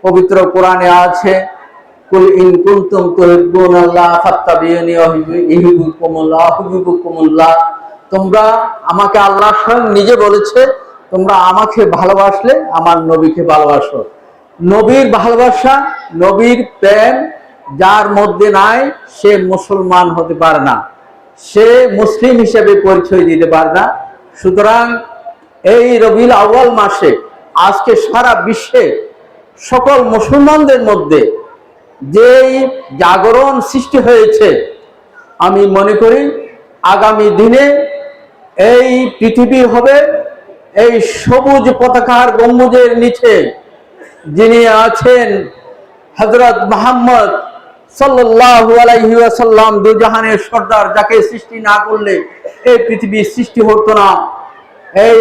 পবিত্র কোরআনে আছে, কুল ইন কুনতুম তুহিব্বুনাল্লাহ ফাত্তাবিউনি ইউহিব্বুকুমুল্লাহ। তোমরা আমাকে, আল্লাহ স্বয়ং নিজে বলেছে, তোমরা আমাকে ভালোবাসলে আমার নবীকে ভালোবাসো। নবীর ভালোবাসা, নবীর প্রেম যার মধ্যে নাই, সে মুসলমান হতে পারে না, সে মুসলিম হিসেবে পরিচয় দিতে পারে না। সুতরাং এই রবিউল আউয়াল মাসে আজকে সারা বিশ্বে সকল মুসলমানদের মধ্যে যেই জাগরণ সৃষ্টি হয়েছে, আমি মনে করি আগামী দিনে এই পৃথিবী হবে এই সবুজ পতাকার গম্বুজের নিচে যিনি আছেন হযরত মুহাম্মদ সাল্লাল্লাহু আলাইহি ওয়াসাল্লাম, দুজাহানের সর্দার, যাকে সৃষ্টি না করলে এই পৃথিবীর সৃষ্টি হতো না। এই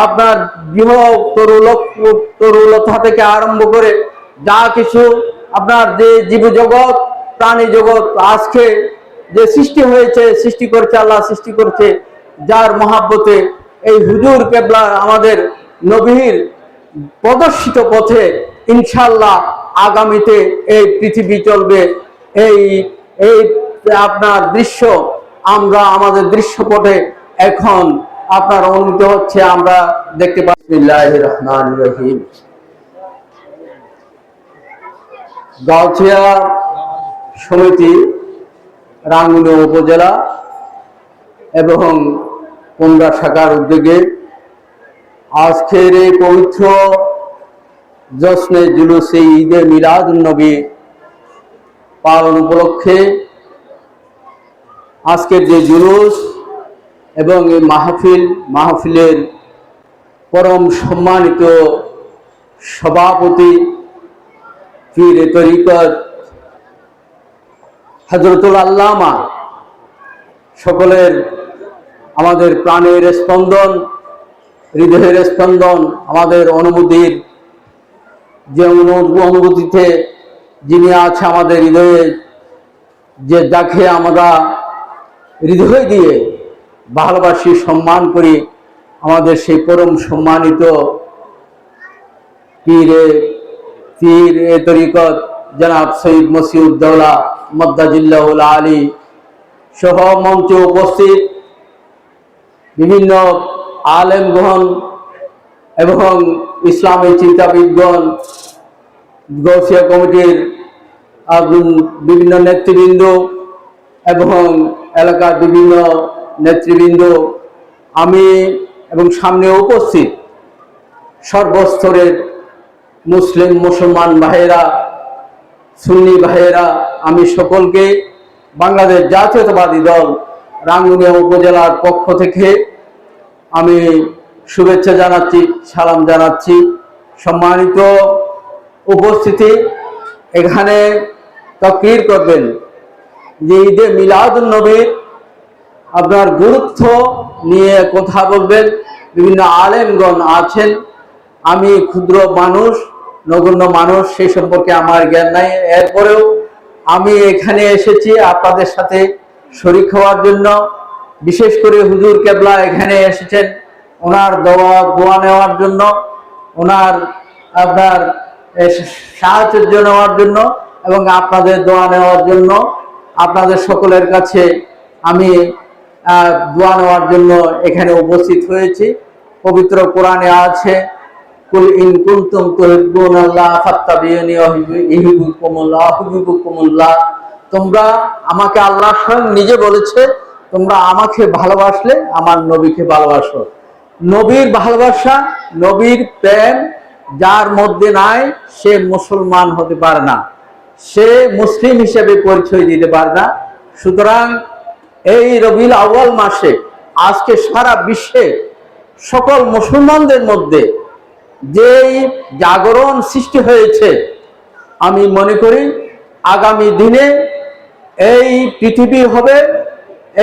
আপনার গৃহ তরুলতা থেকে আরম্ভ করে যা কিছু আপনার যে জীবজগৎ, প্রাণী জগৎ আজকে যে সৃষ্টি হয়েছে, সৃষ্টি করছে আল্লাহ, সৃষ্টি করছে যার মহাব্বতে। এই হুজুর কেবলা আমাদের নবীর প্রদর্শিত পথে ইনশাআল্লাহ আগামীতে এই পৃথিবী চলবে। এই এই আপনার দৃশ্য আমরা আমাদের দৃশ্যপটে এখন আপনার অনুমিত হচ্ছে, আমরা দেখতে পাচ্ছি। বিসমিল্লাহির রহমানির রহিম। গাউছিয়া সমিতি, রাঙ্গুনিয়া উপজেলা এবং কুমড়া শাখার উদ্যোগে আজকের এই পবিত্র জশ্নে জুলুসে ঈদে মিলাদুন নবী পালন উপলক্ষে আজকের যে জুলুস এবং এই মাহফিলের পরম সম্মানিত সভাপতি পীর তরিকত হযরতুল আল্লামা, সকলের আমাদের প্রাণের স্পন্দন, হৃদয়ের স্পন্দন, আমাদের অনুভূতির যে অনুভূতিতে যিনি আছে আমাদের হৃদয়ে, যে যাকে আমরা হৃদয় দিয়ে ভালোবাসি, সম্মান করি, আমাদের সেই পরম সম্মানিত পীর তরিকত জনাব সৈয়দ মসিউদ্দৌলা মদ্দাজিল্লাহুল আলী সহ মঞ্চে উপস্থিত বিভিন্ন আলেমগণ এবং ইসলামী চিন্তাবিদগণ, গাউছিয়া কমিটির বিভিন্ন নেতৃবৃন্দ এবং এলাকার বিভিন্ন নেতৃবৃন্দ, আমি এবং সামনে উপস্থিত সর্বস্তরের মুসলমান ভাইয়েরা, সুন্নি ভাইয়েরা, আমি সকলকে বাংলাদেশ জাতীয়তাবাদী দল রাঙ্গুনিয়া উপজেলার পক্ষ থেকে আমি শুভেচ্ছা জানাচ্ছি, সালাম জানাচ্ছি। সম্মানিত উপস্থিতি, এখানে তাকরীর করবেন যে ঈদে মিলাদুন নবীর আপনার গুরুত্ব নিয়ে কথা বলবেন বিভিন্ন আলেমগণ আছেন। আমি ক্ষুদ্র মানুষ, নগণ্য মানুষ, সেই সম্পর্কে আমার জ্ঞান নাই। এরপরেও আমি এখানে এসেছি আপনাদের সাথে শরীক হওয়ার জন্য। বিশেষ করে হুজুর কেবলা এখানে এসেছেন ওনার দোয়া নেওয়ার জন্য, ওনার আপনার সাহায্য নেওয়ার জন্য এবং আপনাদের দোয়া নেওয়ার জন্য। আপনাদের সকলের কাছে আমি দোয়া নেওয়ার জন্য এখানে উপস্থিত হয়েছি। পবিত্র কোরআনে আছে, কুল ইন কুনতুম তুহিব্বুনাল্লাহ ফাত্তাবিউনি ইউহিব্বুকুমুল্লাহ। তোমরা আমাকে, আল্লাহ স্বয়ং নিজে বলেছে, তোমরা আমাকে ভালোবাসলে আমার নবীকে ভালোবাসো। নবীর ভালোবাসা, নবীর প্রেম যার মধ্যে নাই, সে মুসলমান হতে পারে না, সে মুসলিম হিসেবে পরিচয় দিতে পারে না। সুতরাং এই রবিউল আউয়াল মাসে আজকে সারা বিশ্বে সকল মুসলমানদের মধ্যে যেই জাগরণ সৃষ্টি হয়েছে, আমি মনে করি আগামী দিনে এই পৃথিবী হবে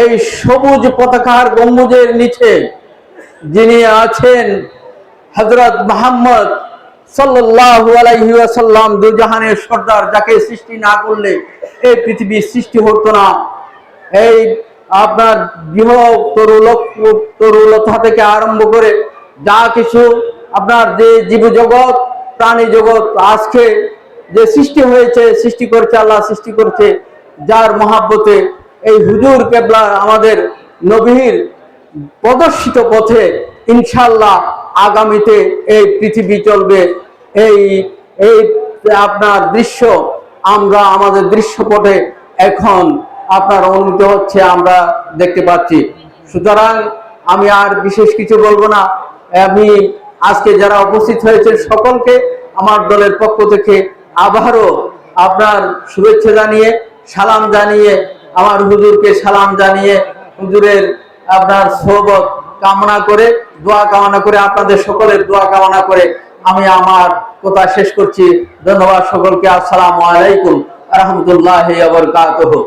এই সবুজ পতাকার গম্বুজের নিচে যিনি আছেন হযরত মুহাম্মদ সাল্লাল্লাহু আলাইহি ওয়াসাল্লাম, দুজাহানের সর্দার, যাকে সৃষ্টি না করলে এই পৃথিবীর সৃষ্টি হতো না। এই আপনার গৃহ তরুলতা থেকে আরম্ভ করে যা কিছু আপনার যে জীবজগৎ, প্রাণী জগৎ আজকে যে সৃষ্টি হয়েছে, সৃষ্টি করছে আল্লাহ, সৃষ্টি করছে যার মহাব্বতে এই হুজুর কেবলা আমাদের নবীর প্রদর্শিত পথে ইনশাআল্লাহ আগামীতে এই পৃথিবী চলবে। এই এই আপনার দৃশ্য আমরা আমাদের দৃশ্যপটে এখন আপনার অনুমিত হচ্ছে, আমরা দেখতে পাচ্ছি। সুতরাং আমি আর বিশেষ কিছু বলবো না। আমি আজকে যারা উপস্থিত হয়েছে সকলকে আমার দলের পক্ষ থেকে আবারও আপনার শুভেচ্ছা জানিয়ে, সালাম জানিয়ে, আমার হুজুরকে সালাম জানিয়ে, হুজুরের আপনার সোহবত কামনা করে, দোয়া কামনা করে, আপনাদের সকলের দোয়া কামনা করে আমি আমার কথা শেষ করছি। ধন্যবাদ সকলকে। আসসালামু আলাইকুম ওয়া রাহমাতুল্লাহি ওয়া বারাকাতুহু।